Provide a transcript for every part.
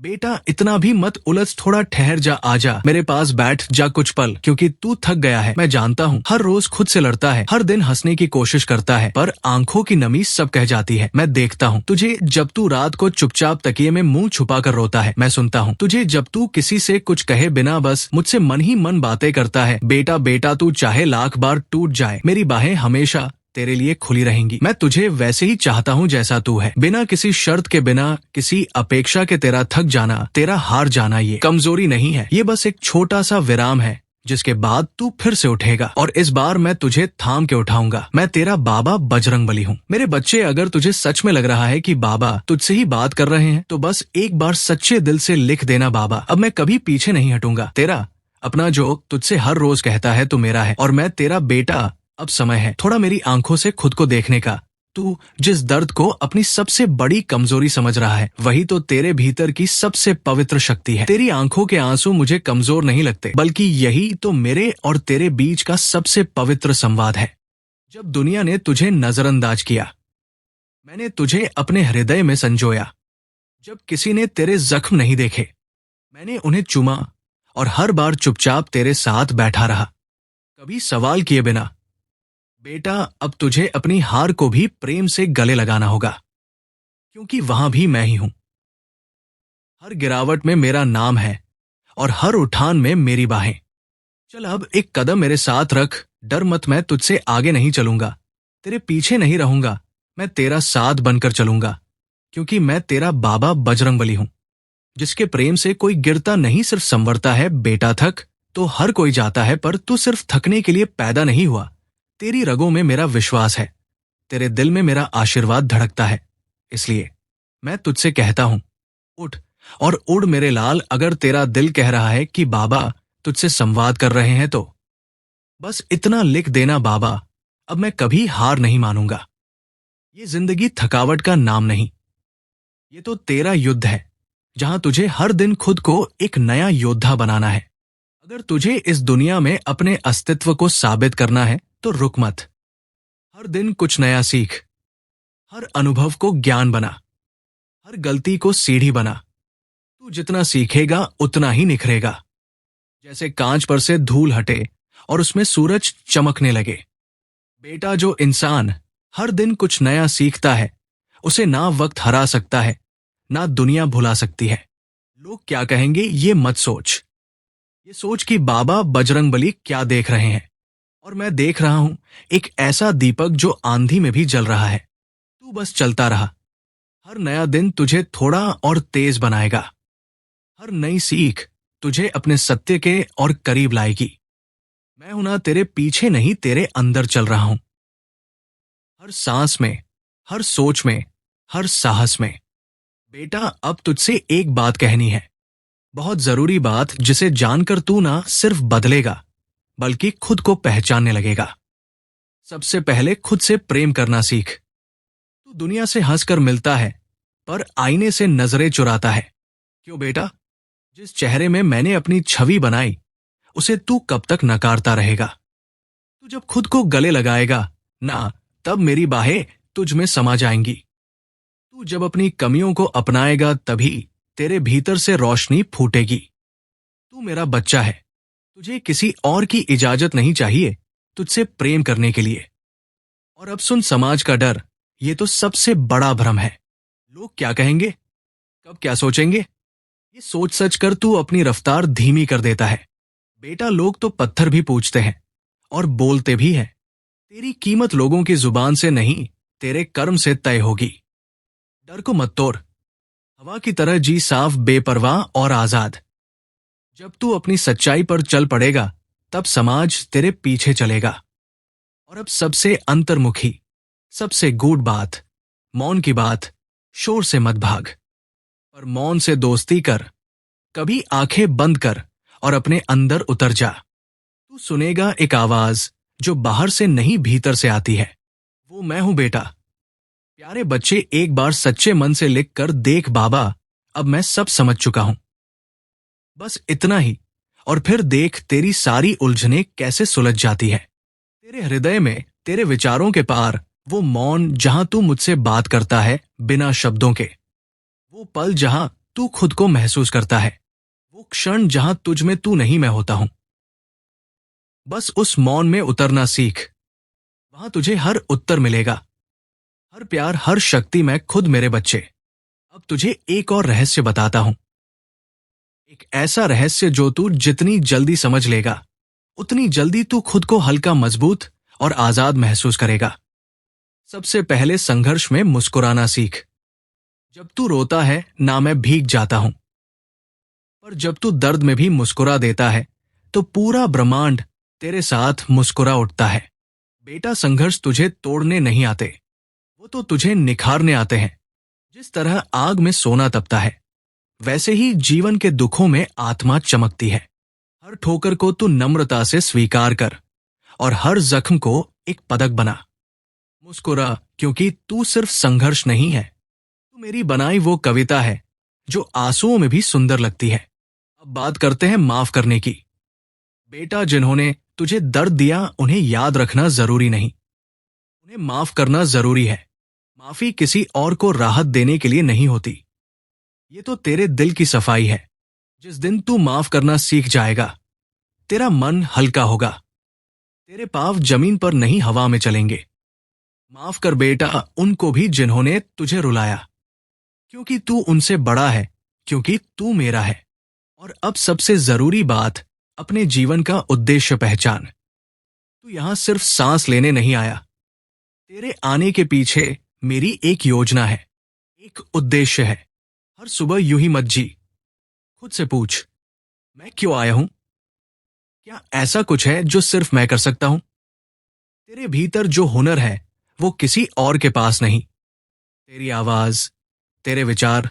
बेटा इतना भी मत उलझ, थोड़ा ठहर जा, आजा मेरे पास बैठ जा कुछ पल, क्योंकि तू थक गया है। मैं जानता हूँ, हर रोज खुद से लड़ता है, हर दिन हंसने की कोशिश करता है, पर आंखों की नमी सब कह जाती है। मैं देखता हूँ तुझे जब तू रात को चुपचाप तकिए में मुंह छुपा कर रोता है। मैं सुनता हूँ तुझे जब तू किसी से कुछ कहे बिना बस मुझसे मन ही मन बातें करता है। बेटा बेटा, तू चाहे लाख बार टूट जाए, मेरी बाहें हमेशा तेरे लिए खुली रहेंगी। मैं तुझे वैसे ही चाहता हूँ जैसा तू है, बिना किसी शर्त के, बिना किसी अपेक्षा के। तेरा थक जाना, तेरा हार जाना ये कमजोरी नहीं है, ये बस एक छोटा सा विराम है, जिसके बाद तू फिर से उठेगा। और इस बार मैं तुझे थाम के उठाऊंगा। मैं तेरा बाबा बजरंगबली हूँ। मेरे बच्चे, अगर तुझे सच में लग रहा है कि बाबा तुझसे ही बात कर रहे हैं, तो बस एक बार सच्चे दिल से लिख देना, बाबा अब मैं कभी पीछे नहीं हटूंगा। तेरा अपना जो तुझसे हर रोज कहता है तू मेरा है, और मैं तेरा बेटा। अब समय है थोड़ा मेरी आंखों से खुद को देखने का। तू जिस दर्द को अपनी सबसे बड़ी कमजोरी समझ रहा है, वही तो तेरे भीतर की सबसे पवित्र शक्ति है। तेरी आंखों के आंसू मुझे कमजोर नहीं लगते, बल्कि यही तो मेरे और तेरे बीच का सबसे पवित्र संवाद है। जब दुनिया ने तुझे नजरअंदाज किया, मैंने तुझे अपने हृदय में संजोया। जब किसी ने तेरे जख्म नहीं देखे, मैंने उन्हें चूमा, और हर बार चुपचाप तेरे साथ बैठा रहा, कभी सवाल किए बिना। बेटा, अब तुझे अपनी हार को भी प्रेम से गले लगाना होगा, क्योंकि वहां भी मैं ही हूं। हर गिरावट में मेरा नाम है, और हर उठान में मेरी बाहें। चल अब एक कदम मेरे साथ रख, डर मत, मैं तुझसे आगे नहीं चलूंगा, तेरे पीछे नहीं रहूंगा, मैं तेरा साथ बनकर चलूंगा, क्योंकि मैं तेरा बाबा बजरंगबली हूं, जिसके प्रेम से कोई गिरता नहीं, सिर्फ संवरता है। बेटा, थक तो हर कोई जाता है, पर तू सिर्फ थकने के लिए पैदा नहीं हुआ। तेरी रगों में मेरा विश्वास है, तेरे दिल में मेरा आशीर्वाद धड़कता है। इसलिए मैं तुझसे कहता हूं, उठ और उड़ मेरे लाल। अगर तेरा दिल कह रहा है कि बाबा तुझसे संवाद कर रहे हैं, तो बस इतना लिख देना, बाबा अब मैं कभी हार नहीं मानूंगा। ये जिंदगी थकावट का नाम नहीं, ये तो तेरा युद्ध है, जहां तुझे हर दिन खुद को एक नया योद्धा बनाना है। अगर तुझे इस दुनिया में अपने अस्तित्व को साबित करना है, तो रुक मत। हर दिन कुछ नया सीख, हर अनुभव को ज्ञान बना, हर गलती को सीढ़ी बना। तू जितना सीखेगा उतना ही निखरेगा, जैसे कांच पर से धूल हटे और उसमें सूरज चमकने लगे। बेटा, जो इंसान हर दिन कुछ नया सीखता है, उसे ना वक्त हरा सकता है, ना दुनिया भुला सकती है। लोग क्या कहेंगे ये मत सोच, ये सोच कि बाबा बजरंगबली क्या देख रहे हैं। और मैं देख रहा हूं एक ऐसा दीपक जो आंधी में भी जल रहा है। तू बस चलता रहा, हर नया दिन तुझे थोड़ा और तेज बनाएगा, हर नई सीख तुझे अपने सत्य के और करीब लाएगी। मैं हूं ना, तेरे पीछे नहीं, तेरे अंदर चल रहा हूं, हर सांस में, हर सोच में, हर साहस में। बेटा, अब तुझसे एक बात कहनी है, बहुत जरूरी बात, जिसे जानकर तू ना सिर्फ बदलेगा, बल्कि खुद को पहचानने लगेगा। सबसे पहले खुद से प्रेम करना सीख। तू दुनिया से हंसकर मिलता है, पर आईने से नजरें चुराता है। क्यों बेटा? जिस चेहरे में मैंने अपनी छवि बनाई, उसे तू कब तक नकारता रहेगा? तू जब खुद को गले लगाएगा ना, तब मेरी बाहें तुझ में समा जाएंगी। तू जब अपनी कमियों को अपनाएगा, तभी तेरे भीतर से रोशनी फूटेगी। तू मेरा बच्चा है, तुझे किसी और की इजाजत नहीं चाहिए तुझसे प्रेम करने के लिए। और अब सुन, समाज का डर, ये तो सबसे बड़ा भ्रम है। लोग क्या कहेंगे, कब क्या सोचेंगे, ये सोच सच कर तू अपनी रफ्तार धीमी कर देता है। बेटा, लोग तो पत्थर भी पूछते हैं और बोलते भी हैं। तेरी कीमत लोगों की जुबान से नहीं, तेरे कर्म से तय होगी। डर को मत तोड़, हवा की तरह जी साफ, बेपरवाह और आजाद। जब तू अपनी सच्चाई पर चल पड़ेगा, तब समाज तेरे पीछे चलेगा। और अब सबसे अंतर्मुखी, सबसे गूढ़ बात, मौन की बात। शोर से मत भाग, पर मौन से दोस्ती कर। कभी आंखें बंद कर और अपने अंदर उतर जा। तू सुनेगा एक आवाज जो बाहर से नहीं, भीतर से आती है। वो मैं हूं बेटा। प्यारे बच्चे, एक बार सच्चे मन से लिख कर देख, बाबा अब मैं सब समझ चुका हूं। बस इतना ही, और फिर देख तेरी सारी उलझनें कैसे सुलझ जाती है। तेरे हृदय में, तेरे विचारों के पार, वो मौन जहां तू मुझसे बात करता है बिना शब्दों के। वो पल जहां तू खुद को महसूस करता है, वो क्षण जहां तुझ में तू नहीं मैं होता हूं। बस उस मौन में उतरना सीख, वहां तुझे हर उत्तर मिलेगा, हर प्यार, हर शक्ति। मैं खुद मेरे बच्चे अब तुझे एक और रहस्य बताता हूं, एक ऐसा रहस्य जो तू जितनी जल्दी समझ लेगा उतनी जल्दी तू खुद को हल्का, मजबूत और आजाद महसूस करेगा। सबसे पहले संघर्ष में मुस्कुराना सीख। जब तू रोता है ना मैं भीग जाता हूं, पर जब तू दर्द में भी मुस्कुरा देता है तो पूरा ब्रह्मांड तेरे साथ मुस्कुरा उठता है। बेटा, संघर्ष तुझे तोड़ने नहीं आते, वो तो तुझे निखारने आते हैं। जिस तरह आग में सोना तपता है, वैसे ही जीवन के दुखों में आत्मा चमकती है। हर ठोकर को तू नम्रता से स्वीकार कर और हर जख्म को एक पदक बना। मुस्कुरा, क्योंकि तू सिर्फ संघर्ष नहीं है, तू मेरी बनाई वो कविता है जो आंसुओं में भी सुंदर लगती है। अब बात करते हैं माफ करने की। बेटा, जिन्होंने तुझे दर्द दिया उन्हें याद रखना जरूरी नहीं, उन्हें माफ करना जरूरी है। माफी किसी और को राहत देने के लिए नहीं होती, ये तो तेरे दिल की सफाई है। जिस दिन तू माफ करना सीख जाएगा, तेरा मन हल्का होगा, तेरे पांव जमीन पर नहीं हवा में चलेंगे। माफ कर बेटा उनको भी जिन्होंने तुझे रुलाया, क्योंकि तू उनसे बड़ा है, क्योंकि तू मेरा है। और अब सबसे जरूरी बात, अपने जीवन का उद्देश्य पहचान। तू यहां सिर्फ सांस लेने नहीं आया, तेरे आने के पीछे मेरी एक योजना है, एक उद्देश्य है। हर सुबह यूं ही मत जी, खुद से पूछ, मैं क्यों आया हूं? क्या ऐसा कुछ है जो सिर्फ मैं कर सकता हूं? तेरे भीतर जो हुनर है वो किसी और के पास नहीं। तेरी आवाज, तेरे विचार,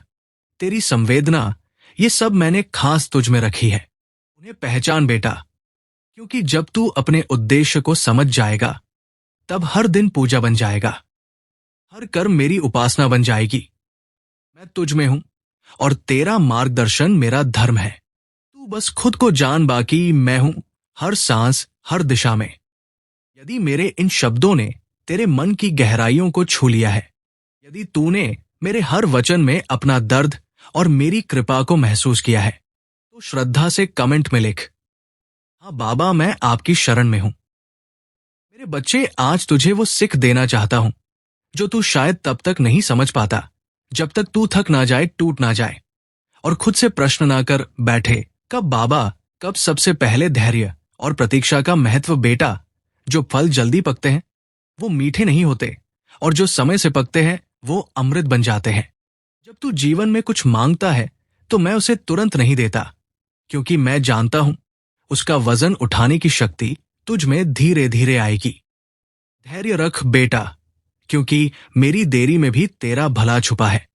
तेरी संवेदना, ये सब मैंने खास तुझ में रखी है। उन्हें पहचान बेटा, क्योंकि जब तू अपने उद्देश्य को समझ जाएगा तब हर दिन पूजा बन जाएगा, हर कर्म मेरी उपासना बन जाएगी। मैं तुझ में हूं और तेरा मार्गदर्शन मेरा धर्म है। तू बस खुद को जान, बाकी मैं हूं हर सांस, हर दिशा में। यदि मेरे इन शब्दों ने तेरे मन की गहराइयों को छू लिया है, यदि तूने मेरे हर वचन में अपना दर्द और मेरी कृपा को महसूस किया है, तो श्रद्धा से कमेंट में लिख, हाँ बाबा, मैं आपकी शरण में हूं। मेरे बच्चे, आज तुझे वो सिख देना चाहता हूं जो तू शायद तब तक नहीं समझ पाता, जब तक तू थक ना जाए, टूट ना जाए। और खुद से प्रश्न ना कर बैठे, कब बाबा, कब? सबसे पहले धैर्य और प्रतीक्षा का महत्व बेटा। जो फल जल्दी पकते हैं वो मीठे नहीं होते, और जो समय से पकते हैं वो अमृत बन जाते हैं। जब तू जीवन में कुछ मांगता है तो मैं उसे तुरंत नहीं देता, क्योंकि मैं जानता हूं उसका वजन उठाने की शक्ति तुझ में धीरे धीरे आएगी। धैर्य रख बेटा, क्योंकि मेरी देरी में भी तेरा भला छुपा है।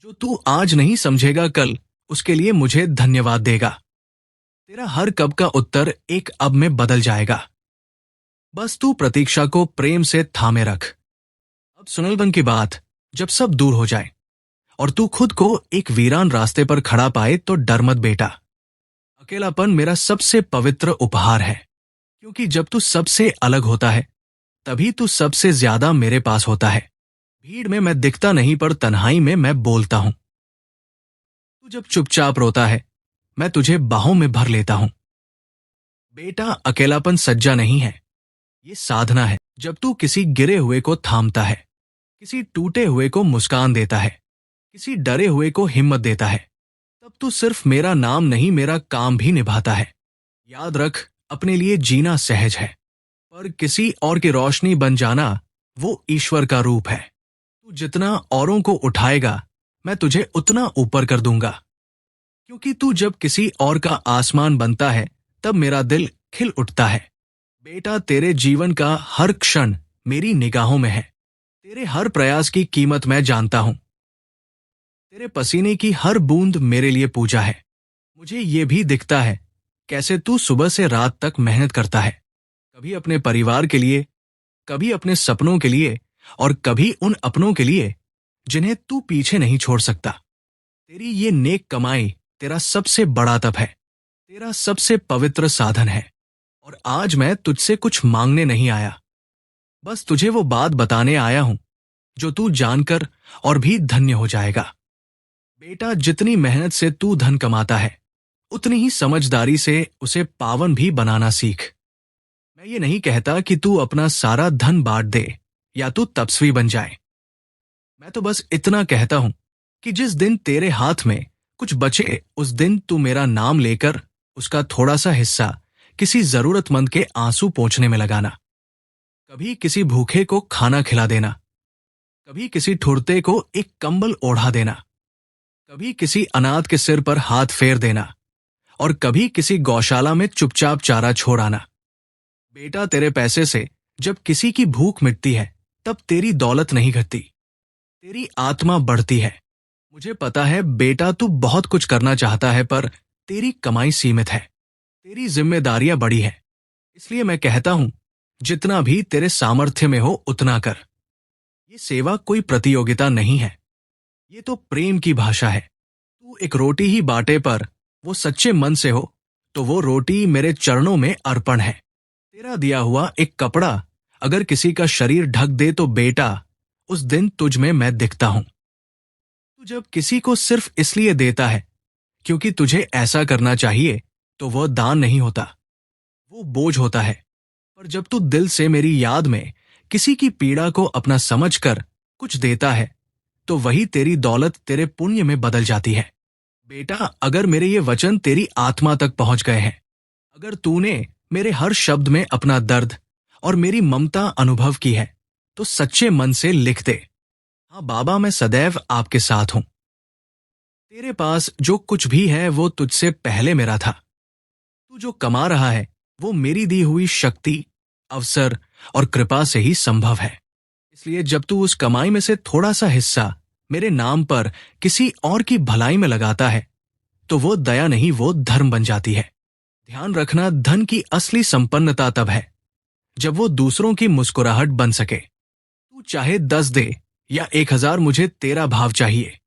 जो तू आज नहीं समझेगा, कल उसके लिए मुझे धन्यवाद देगा। तेरा हर कब का उत्तर एक अब में बदल जाएगा। बस तू प्रतीक्षा को प्रेम से थामे रख। अब सुनलबन की बात, जब सब दूर हो जाए और तू खुद को एक वीरान रास्ते पर खड़ा पाए तो डर मत बेटा। अकेलापन मेरा सबसे पवित्र उपहार है, क्योंकि जब तू सबसे अलग होता है तभी तू सबसे ज्यादा मेरे पास होता है। भीड़ में मैं दिखता नहीं, पर तन्हाई में मैं बोलता हूं। तू जब चुपचाप रोता है मैं तुझे बाहों में भर लेता हूं। बेटा, अकेलापन सज्जा नहीं है, ये साधना है। जब तू किसी गिरे हुए को थामता है, किसी टूटे हुए को मुस्कान देता है, किसी डरे हुए को हिम्मत देता है, तब तू सिर्फ मेरा नाम नहीं, मेरा काम भी निभाता है। याद रख, अपने लिए जीना सहज है, पर किसी और की रोशनी बन जाना वो ईश्वर का रूप है। तू जितना औरों को उठाएगा मैं तुझे उतना ऊपर कर दूंगा, क्योंकि तू जब किसी और का आसमान बनता है तब मेरा दिल खिल उठता है। बेटा, तेरे जीवन का हर क्षण मेरी निगाहों में है। तेरे हर प्रयास की कीमत मैं जानता हूं। तेरे पसीने की हर बूंद मेरे लिए पूजा है। मुझे ये भी दिखता है कैसे तू सुबह से रात तक मेहनत करता है, कभी अपने परिवार के लिए, कभी अपने सपनों के लिए, और कभी उन अपनों के लिए जिन्हें तू पीछे नहीं छोड़ सकता। तेरी ये नेक कमाई तेरा सबसे बड़ा तप है, तेरा सबसे पवित्र साधन है। और आज मैं तुझसे कुछ मांगने नहीं आया, बस तुझे वो बात बताने आया हूं जो तू जानकर और भी धन्य हो जाएगा। बेटा, जितनी मेहनत से तू धन कमाता है, उतनी ही समझदारी से उसे पावन भी बनाना सीख। मैं ये नहीं कहता कि तू अपना सारा धन बांट दे या तू तपस्वी बन जाए। मैं तो बस इतना कहता हूं कि जिस दिन तेरे हाथ में कुछ बचे, उस दिन तू मेरा नाम लेकर उसका थोड़ा सा हिस्सा किसी जरूरतमंद के आंसू पोंछने में लगाना। कभी किसी भूखे को खाना खिला देना, कभी किसी ठुरते को एक कंबल ओढ़ा देना, कभी किसी अनाथ के सिर पर हाथ फेर देना और कभी किसी गौशाला में चुपचाप चारा छोड़ आना। बेटा, तेरे पैसे से जब किसी की भूख मिटती है, तब तेरी दौलत नहीं घटती, तेरी आत्मा बढ़ती है। मुझे पता है बेटा, तू बहुत कुछ करना चाहता है, पर तेरी कमाई सीमित है, तेरी जिम्मेदारियां बड़ी है। इसलिए मैं कहता हूं, जितना भी तेरे सामर्थ्य में हो उतना कर। ये सेवा कोई प्रतियोगिता नहीं है, ये तो प्रेम की भाषा है। तू एक रोटी ही बांटे, पर वो सच्चे मन से हो तो वो रोटी मेरे चरणों में अर्पण है। तेरा दिया हुआ एक कपड़ा अगर किसी का शरीर ढक दे तो बेटा, उस दिन तुझ में मैं दिखता हूं। तू जब किसी को सिर्फ इसलिए देता है क्योंकि तुझे ऐसा करना चाहिए, तो वह दान नहीं होता, वो बोझ होता है। पर जब तू दिल से मेरी याद में किसी की पीड़ा को अपना समझकर कुछ देता है, तो वही तेरी दौलत तेरे पुण्य में बदल जाती है। बेटा, अगर मेरे ये वचन तेरी आत्मा तक पहुंच गए हैं, अगर तूने मेरे हर शब्द में अपना दर्द और मेरी ममता अनुभव की है, तो सच्चे मन से लिख दे, हाँ बाबा, मैं सदैव आपके साथ हूं। तेरे पास जो कुछ भी है वो तुझसे पहले मेरा था। तू जो कमा रहा है वो मेरी दी हुई शक्ति, अवसर और कृपा से ही संभव है। इसलिए जब तू उस कमाई में से थोड़ा सा हिस्सा मेरे नाम पर किसी और की भलाई में लगाता है, तो वो दया नहीं, वो धर्म बन जाती है। ध्यान रखना, धन की असली संपन्नता तब है जब वो दूसरों की मुस्कुराहट बन सके। तू चाहे 10 दे या 1000, मुझे तेरा भाव चाहिए,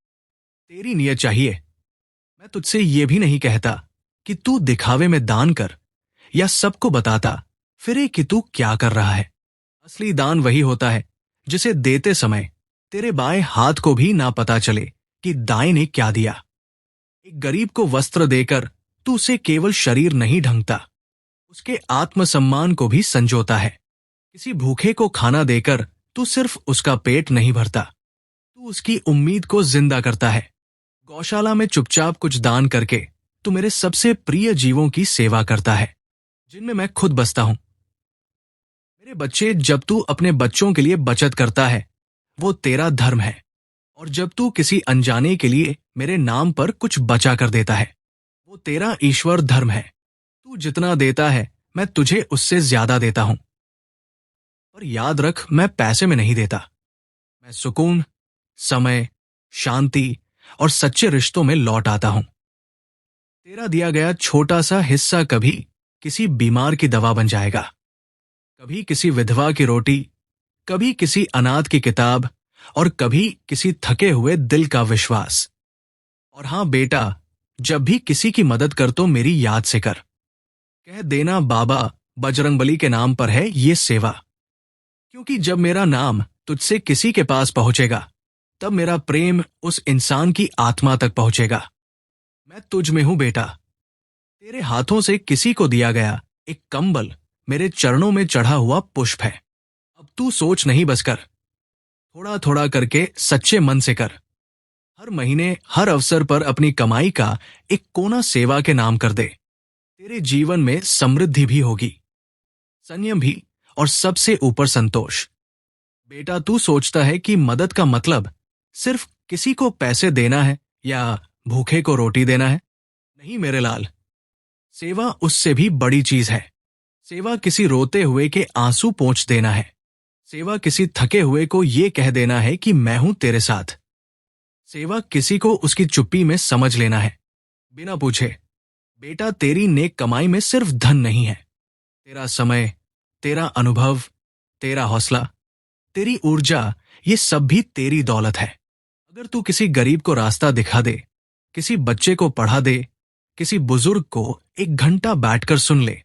तेरी नियत चाहिए। मैं तुझसे ये भी नहीं कहता कि तू दिखावे में दान कर या सबको बताता फिरे कि तू क्या कर रहा है। असली दान वही होता है जिसे देते समय तेरे बाएं हाथ को भी ना पता चले कि दाएं ने क्या दिया। एक गरीब को वस्त्र देकर तू उसे केवल शरीर नहीं ढंकता, उसके आत्मसम्मान को भी संजोता है। किसी भूखे को खाना देकर तू सिर्फ उसका पेट नहीं भरता, तू उसकी उम्मीद को जिंदा करता है। गौशाला में चुपचाप कुछ दान करके तू मेरे सबसे प्रिय जीवों की सेवा करता है, जिनमें मैं खुद बसता हूं। मेरे बच्चे, जब तू अपने बच्चों के लिए बचत करता है, वो तेरा धर्म है। और जब तू किसी अनजाने के लिए मेरे नाम पर कुछ बचा कर देता है, वो तेरा ईश्वर धर्म है। तू जितना देता है, मैं तुझे उससे ज्यादा देता हूं। पर याद रख, मैं पैसे में नहीं देता, मैं सुकून, समय, शांति और सच्चे रिश्तों में लौट आता हूं। तेरा दिया गया छोटा सा हिस्सा कभी किसी बीमार की दवा बन जाएगा, कभी किसी विधवा की रोटी, कभी किसी अनाथ की किताब और कभी किसी थके हुए दिल का विश्वास। और हाँ बेटा, जब भी किसी की मदद कर तो मेरी याद से कर। कह देना, बाबा बजरंगबली के नाम पर है ये सेवा। क्योंकि जब मेरा नाम तुझसे किसी के पास पहुंचेगा, तब मेरा प्रेम उस इंसान की आत्मा तक पहुंचेगा। मैं तुझ में हूं बेटा। तेरे हाथों से किसी को दिया गया एक कंबल मेरे चरणों में चढ़ा हुआ पुष्प है। अब तू सोच नहीं, बस कर, थोड़ा थोड़ा करके सच्चे मन से कर। हर महीने, हर अवसर पर अपनी कमाई का एक कोना सेवा के नाम कर दे। तेरे जीवन में समृद्धि भी होगी, संयम भी, और सबसे ऊपर संतोष। बेटा, तू सोचता है कि मदद का मतलब सिर्फ किसी को पैसे देना है या भूखे को रोटी देना है। नहीं मेरे लाल, सेवा उससे भी बड़ी चीज है। सेवा किसी रोते हुए के आंसू पोंछ देना है। सेवा किसी थके हुए को ये कह देना है कि मैं हूं तेरे साथ। सेवा किसी को उसकी चुप्पी में समझ लेना है, बिना पूछे। बेटा, तेरी नेक कमाई में सिर्फ धन नहीं है, तेरा समय, तेरा अनुभव, तेरा हौसला, तेरी ऊर्जा, ये सब भी तेरी दौलत है। अगर तू किसी गरीब को रास्ता दिखा दे, किसी बच्चे को पढ़ा दे, किसी बुजुर्ग को 1 घंटा बैठकर सुन ले,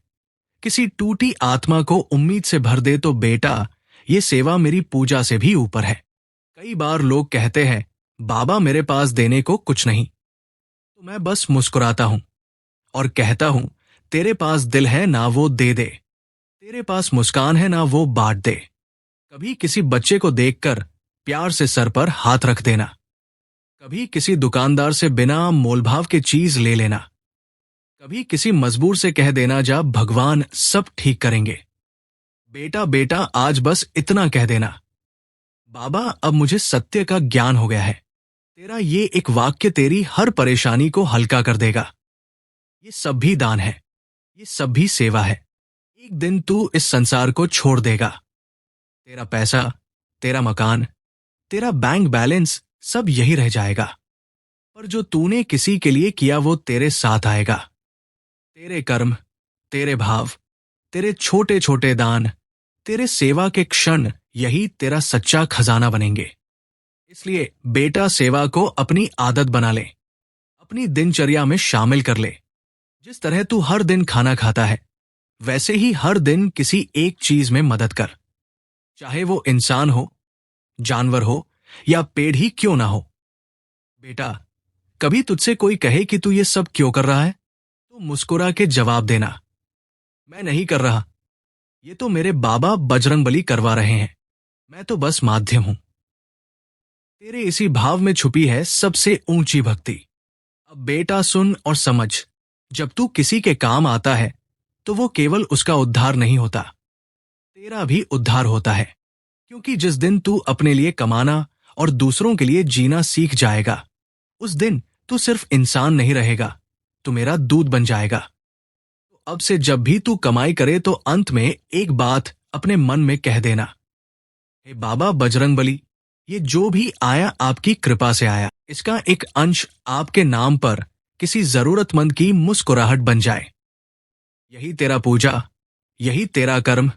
किसी टूटी आत्मा को उम्मीद से भर दे, तो बेटा, ये सेवा मेरी पूजा से भी ऊपर है। कई बार लोग कहते हैं बाबा मेरे पास देने को कुछ नहीं, तो मैं बस मुस्कुराता हूं और कहता हूं, तेरे पास दिल है ना वो दे दे, तेरे पास मुस्कान है ना वो बांट दे। कभी किसी बच्चे को देखकर प्यार से सर पर हाथ रख देना, कभी किसी दुकानदार से बिना मोलभाव के चीज ले लेना, कभी किसी मजबूर से कह देना जा भगवान सब ठीक करेंगे। बेटा बेटा आज बस इतना कह देना, बाबा अब मुझे सत्य का ज्ञान हो गया है, तेरा ये एक वाक्य तेरी हर परेशानी को हल्का कर देगा। ये सब भी दान है, ये सब भी सेवा है। एक दिन तू इस संसार को छोड़ देगा, तेरा पैसा, तेरा मकान, तेरा बैंक बैलेंस सब यही रह जाएगा, पर जो तूने किसी के लिए किया वो तेरे साथ आएगा। तेरे कर्म, तेरे भाव, तेरे छोटे छोटे दान, तेरे सेवा के क्षण यही तेरा सच्चा खजाना बनेंगे। इसलिए बेटा सेवा को अपनी आदत बना ले, अपनी दिनचर्या में शामिल कर ले। जिस तरह तू हर दिन खाना खाता है, वैसे ही हर दिन किसी एक चीज में मदद कर, चाहे वो इंसान हो, जानवर हो या पेड़ ही क्यों ना हो। बेटा, कभी तुझसे कोई कहे कि तू ये सब क्यों कर रहा है, तो मुस्कुरा के जवाब देना, मैं नहीं कर रहा, ये तो मेरे बाबा बजरंगबली करवा रहे हैं, मैं तो बस माध्यम हूं। तेरे इसी भाव में छुपी है सबसे ऊंची भक्ति। अब बेटा सुन और समझ, जब तू किसी के काम आता है तो वो केवल उसका उद्धार नहीं होता, तेरा भी उद्धार होता है। क्योंकि जिस दिन तू अपने लिए कमाना और दूसरों के लिए जीना सीख जाएगा, उस दिन तू सिर्फ इंसान नहीं रहेगा, तू मेरा दूध बन जाएगा। तो अब से जब भी तू कमाई करे तो अंत में एक बात अपने मन में कह देना, हे बाबा बजरंगबली, ये जो भी आया आपकी कृपा से आया, इसका एक अंश आपके नाम पर किसी जरूरतमंद की मुस्कुराहट बन जाए। यही तेरा पूजा, यही तेरा कर्म,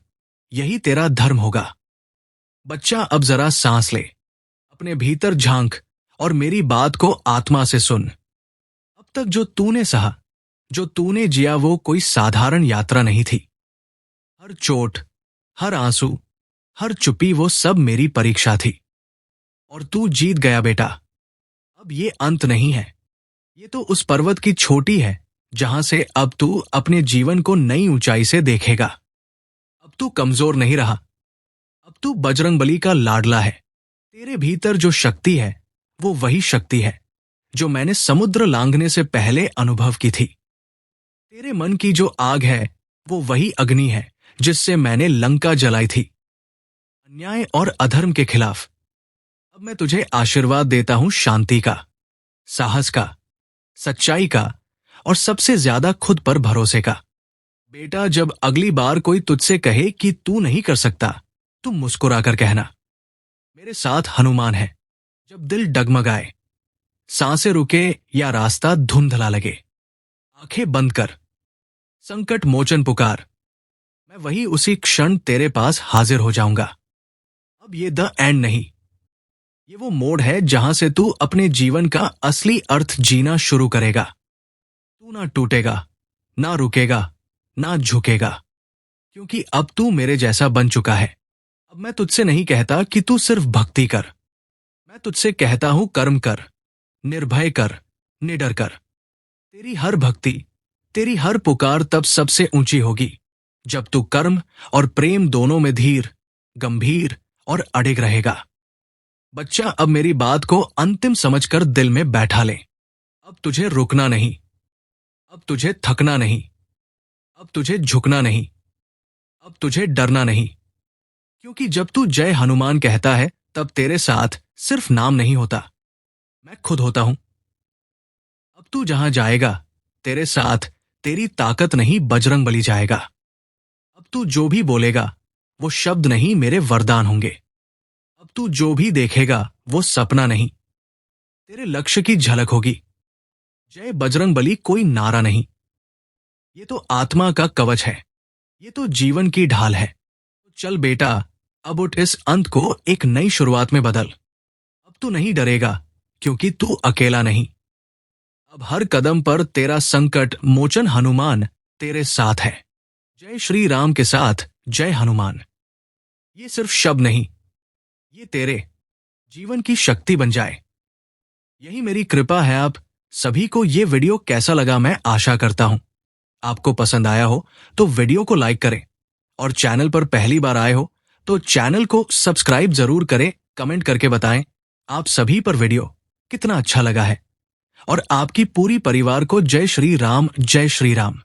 यही तेरा धर्म होगा। बच्चा अब जरा सांस ले, अपने भीतर झांक और मेरी बात को आत्मा से सुन। अब तक जो तूने सहा, जो तूने जिया वो कोई साधारण यात्रा नहीं थी। हर चोट, हर आंसू, हर चुप्पी वो सब मेरी परीक्षा थी। और तू जीत गया बेटा। अब ये अंत नहीं है, ये तो उस पर्वत की चोटी है जहां से अब तू अपने जीवन को नई ऊंचाई से देखेगा। अब तू कमजोर नहीं रहा, अब तू बजरंगबली का लाडला है। तेरे भीतर जो शक्ति है वो वही शक्ति है जो मैंने समुद्र लांघने से पहले अनुभव की थी। तेरे मन की जो आग है वो वही अग्नि है जिससे मैंने लंका जलाई थी, अन्याय और अधर्म के खिलाफ। अब मैं तुझे आशीर्वाद देता हूं शांति का, साहस का, सच्चाई का और सबसे ज्यादा खुद पर भरोसे का। बेटा, जब अगली बार कोई तुझसे कहे कि तू नहीं कर सकता, तू मुस्कुरा कर कहना, मेरे साथ हनुमान है। जब दिल डगमगाए, सांसें रुके या रास्ता धुंधला लगे, आंखें बंद कर, संकट मोचन पुकार, मैं वही उसी क्षण तेरे पास हाजिर हो जाऊंगा। अब ये द एंड नहीं, ये वो मोड़ है जहां से तू अपने जीवन का असली अर्थ जीना शुरू करेगा। तू ना टूटेगा, ना रुकेगा, ना झुकेगा, क्योंकि अब तू मेरे जैसा बन चुका है। अब मैं तुझसे नहीं कहता कि तू सिर्फ भक्ति कर, मैं तुझसे कहता हूं कर्म कर, निर्भय कर, निडर कर। तेरी हर भक्ति, तेरी हर पुकार तब सबसे ऊंची होगी जब तू कर्म और प्रेम दोनों में धीर, गंभीर और अडिग रहेगा। बच्चा, अब मेरी बात को अंतिम समझकर दिल में बैठा ले। अब तुझे रुकना नहीं, अब तुझे थकना नहीं, अब तुझे झुकना नहीं, अब तुझे डरना नहीं। क्योंकि जब तू जय हनुमान कहता है तब तेरे साथ सिर्फ नाम नहीं होता, मैं खुद होता हूं। अब तू जहां जाएगा, तेरे साथ तेरी ताकत नहीं बजरंगबली जाएगा। अब तू जो भी बोलेगा वो शब्द नहीं मेरे वरदान होंगे। अब तू जो भी देखेगा वो सपना नहीं, तेरे लक्ष्य की झलक होगी। जय बजरंगबली कोई नारा नहीं, ये तो आत्मा का कवच है, ये तो जीवन की ढाल है। तो चल बेटा, अब उठ, इस अंत को एक नई शुरुआत में बदल। अब तू नहीं डरेगा क्योंकि तू अकेला नहीं। अब हर कदम पर तेरा संकट मोचन हनुमान तेरे साथ है। जय श्री राम के साथ जय हनुमान। ये सिर्फ शब्द नहीं, ये तेरे जीवन की शक्ति बन जाए। यही मेरी कृपा है आप सभी को। ये वीडियो कैसा लगा मैं आशा करता हूँ आपको पसंद आया हो तो वीडियो को लाइक करें, और चैनल पर पहली बार आए हो तो चैनल को सब्सक्राइब जरूर करें। कमेंट करके बताएं आप सभी पर वीडियो कितना अच्छा लगा है। और आपकी पूरी परिवार को जय श्री राम, जय श्री राम।